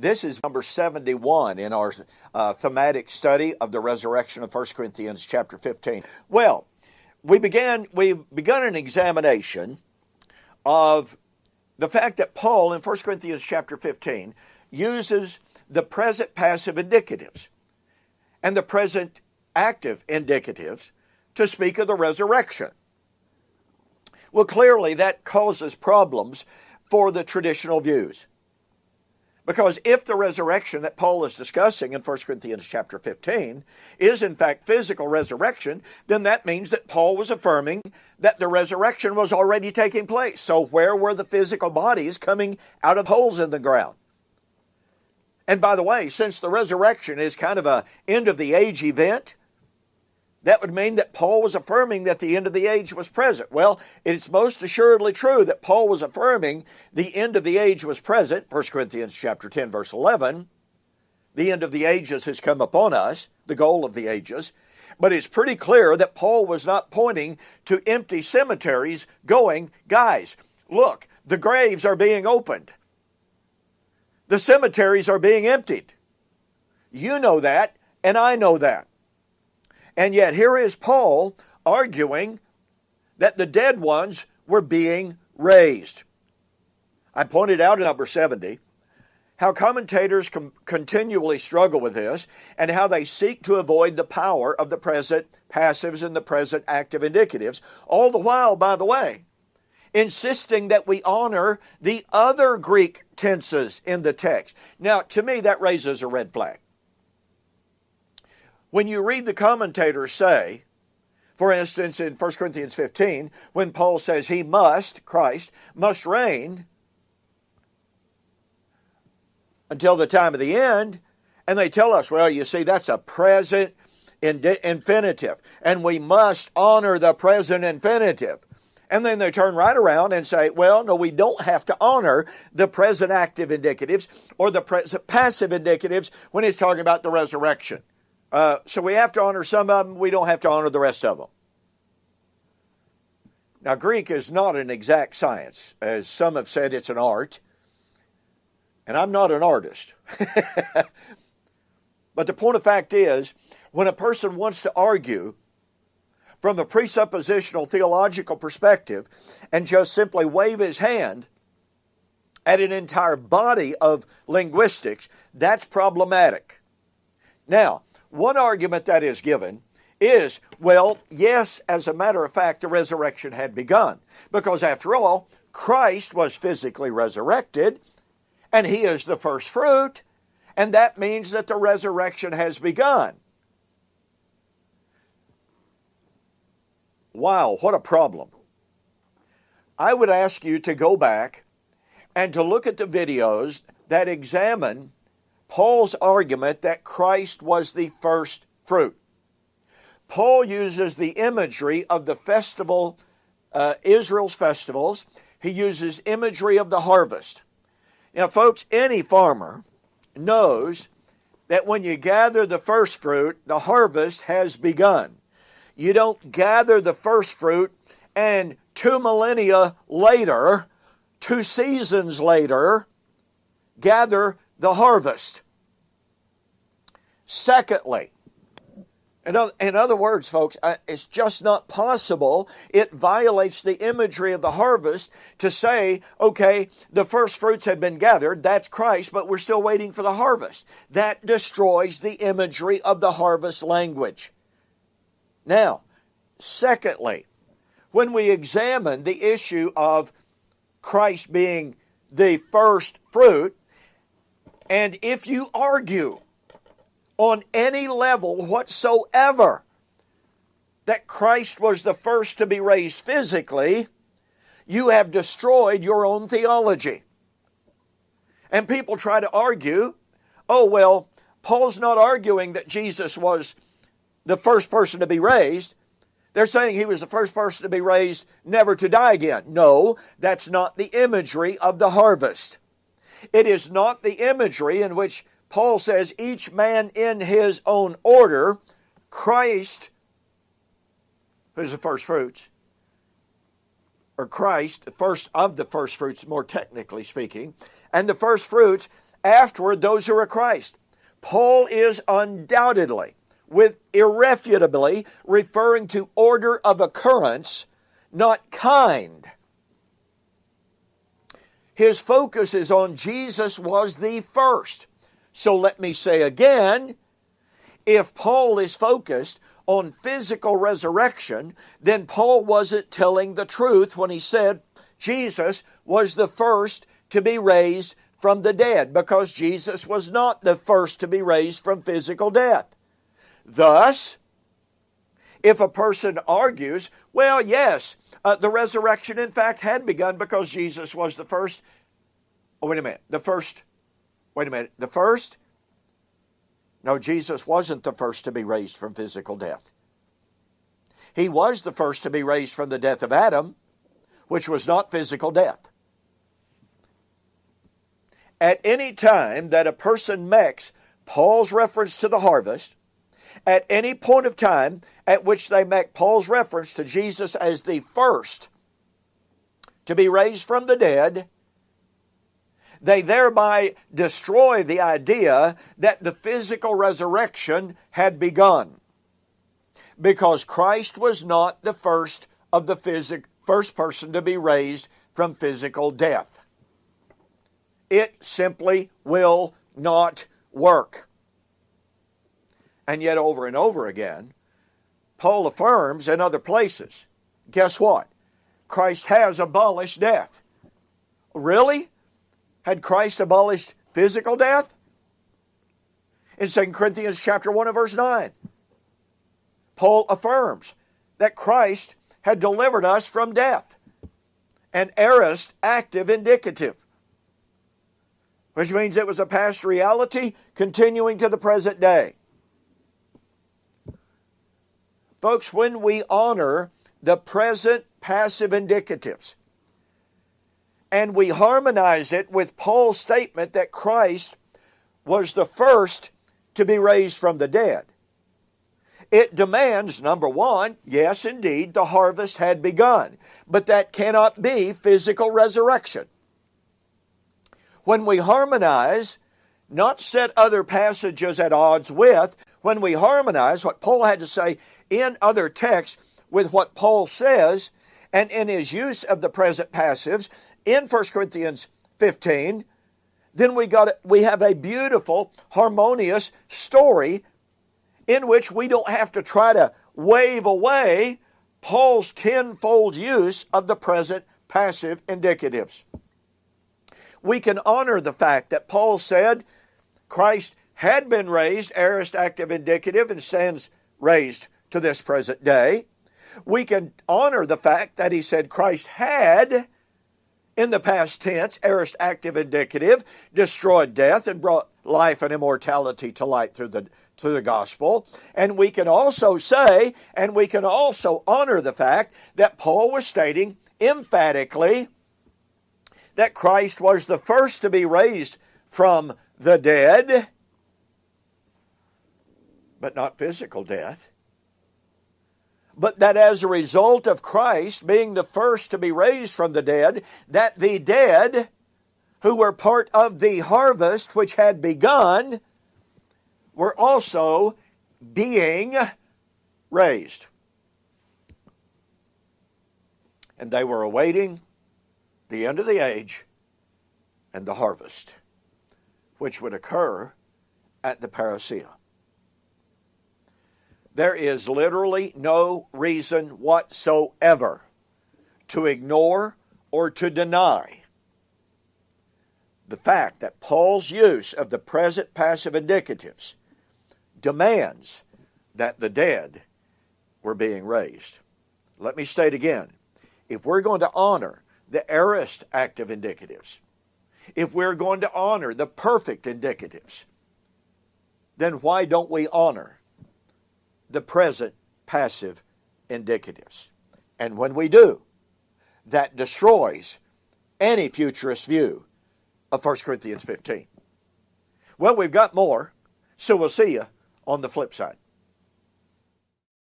This is number 71 in our thematic study of the resurrection of 1 Corinthians chapter 15. Well, we've begun an examination of the fact that Paul in 1 Corinthians chapter 15 uses the present passive indicatives and the present active indicatives to speak of the resurrection. Well, clearly that causes problems for the traditional views. Because if the resurrection that Paul is discussing in 1 Corinthians chapter 15 is in fact physical resurrection, then that means that Paul was affirming that the resurrection was already taking place. So where were the physical bodies coming out of holes in the ground? And by the way, since the resurrection is kind of a end of the age event, that would mean that Paul was affirming that the end of the age was present. Well, it's most assuredly true that Paul was affirming the end of the age was present. 1 Corinthians chapter 10, verse 11. The end of the ages has come upon us, the goal of the ages. But it's pretty clear that Paul was not pointing to empty cemeteries going, guys, look, the graves are being opened. The cemeteries are being emptied. You know that, and I know that. And yet here is Paul arguing that the dead ones were being raised. I pointed out in number 70 how commentators continually struggle with this and how they seek to avoid the power of the present passives and the present active indicatives, all the while, by the way, insisting that we honor the other Greek tenses in the text. Now, to me, that raises a red flag. When you read the commentators say, for instance, in 1 Corinthians 15, when Paul says he must, Christ, must reign until the time of the end, and they tell us, well, you see, that's a present infinitive, and we must honor the present infinitive. And then they turn right around and say, well, no, we don't have to honor the present active indicatives or the present passive indicatives when it's talking about the resurrection. So we have to honor some of them, we don't have to honor the rest of them. Now, Greek is not an exact science. As some have said, it's an art. And I'm not an artist. But the point of fact is, when a person wants to argue from a presuppositional theological perspective and just simply wave his hand at an entire body of linguistics, that's problematic. Now, one argument that is given is, well, yes, as a matter of fact, the resurrection had begun. Because after all, Christ was physically resurrected, and he is the first fruit, and that means that the resurrection has begun. Wow, what a problem. I would ask you to go back and to look at the videos that examine Paul's argument that Christ was the first fruit. Paul uses the imagery of the festival, Israel's festivals. He uses imagery of the harvest. Now, folks, any farmer knows that when you gather the first fruit, the harvest has begun. You don't gather the first fruit and 2 millennia later, 2 seasons later, gather the harvest. Secondly, in other words, folks, it's just not possible. It violates the imagery of the harvest to say, okay, the first fruits have been gathered, that's Christ, but we're still waiting for the harvest. That destroys the imagery of the harvest language. Now, secondly, when we examine the issue of Christ being the first fruit, and if you argue on any level whatsoever that Christ was the first to be raised physically, you have destroyed your own theology. And people try to argue, oh, well, Paul's not arguing that Jesus was the first person to be raised. They're saying he was the first person to be raised, never to die again. No, that's not the imagery of the harvest. It is not the imagery in which Paul says each man in his own order. Christ, who's the first fruits, or Christ, the first of the first fruits, more technically speaking, and the first fruits afterward those who are Christ. Paul is undoubtedly, with irrefutably, referring to order of occurrence, not kind. His focus is on Jesus was the first. So let me say again, if Paul is focused on physical resurrection, then Paul wasn't telling the truth when he said Jesus was the first to be raised from the dead, because Jesus was not the first to be raised from physical death. Thus, if a person argues, well, yes, the resurrection in fact had begun because Jesus was the first. Oh, wait a minute. The first? No, Jesus wasn't the first to be raised from physical death. He was the first to be raised from the death of Adam, which was not physical death. At any time that a person makes Paul's reference to the harvest, at any point of time at which they make Paul's reference to Jesus as the first to be raised from the dead, they thereby destroy the idea that the physical resurrection had begun, because Christ was not the first of the first person to be raised from physical death. It simply will not work. And yet over and over again, Paul affirms in other places, guess what? Christ has abolished death. Really? Had Christ abolished physical death? In 2 Corinthians chapter 1 and verse 9, Paul affirms that Christ had delivered us from death. An aorist active indicative, which means it was a past reality continuing to the present day. Folks, when we honor the present passive indicatives and we harmonize it with Paul's statement that Christ was the first to be raised from the dead, it demands, number one, yes, indeed, the harvest had begun, but that cannot be physical resurrection. When we harmonize, not set other passages at odds with, when we harmonize what Paul had to say in other texts with what Paul says, and in his use of the present passives in 1 Corinthians 15, then we have a beautiful, harmonious story in which we don't have to try to wave away Paul's tenfold use of the present passive indicatives. We can honor the fact that Paul said Christ had been raised, aorist active indicative, and stands raised to this present day. We can honor the fact that he said Christ had, in the past tense, aorist active indicative, destroyed death and brought life and immortality to light through the gospel. And we can also say, and we can also honor the fact that Paul was stating emphatically that Christ was the first to be raised from the dead, but not physical death. But that as a result of Christ being the first to be raised from the dead, that the dead who were part of the harvest which had begun were also being raised. And they were awaiting the end of the age and the harvest, which would occur at the parousia. There is literally no reason whatsoever to ignore or to deny the fact that Paul's use of the present passive indicatives demands that the dead were being raised. Let me state again, if we're going to honor the aorist active indicatives, if we're going to honor the perfect indicatives, then why don't we honor the present passive indicatives? And when we do, that destroys any futurist view of 1 Corinthians 15. Well, we've got more, so we'll see you on the flip side.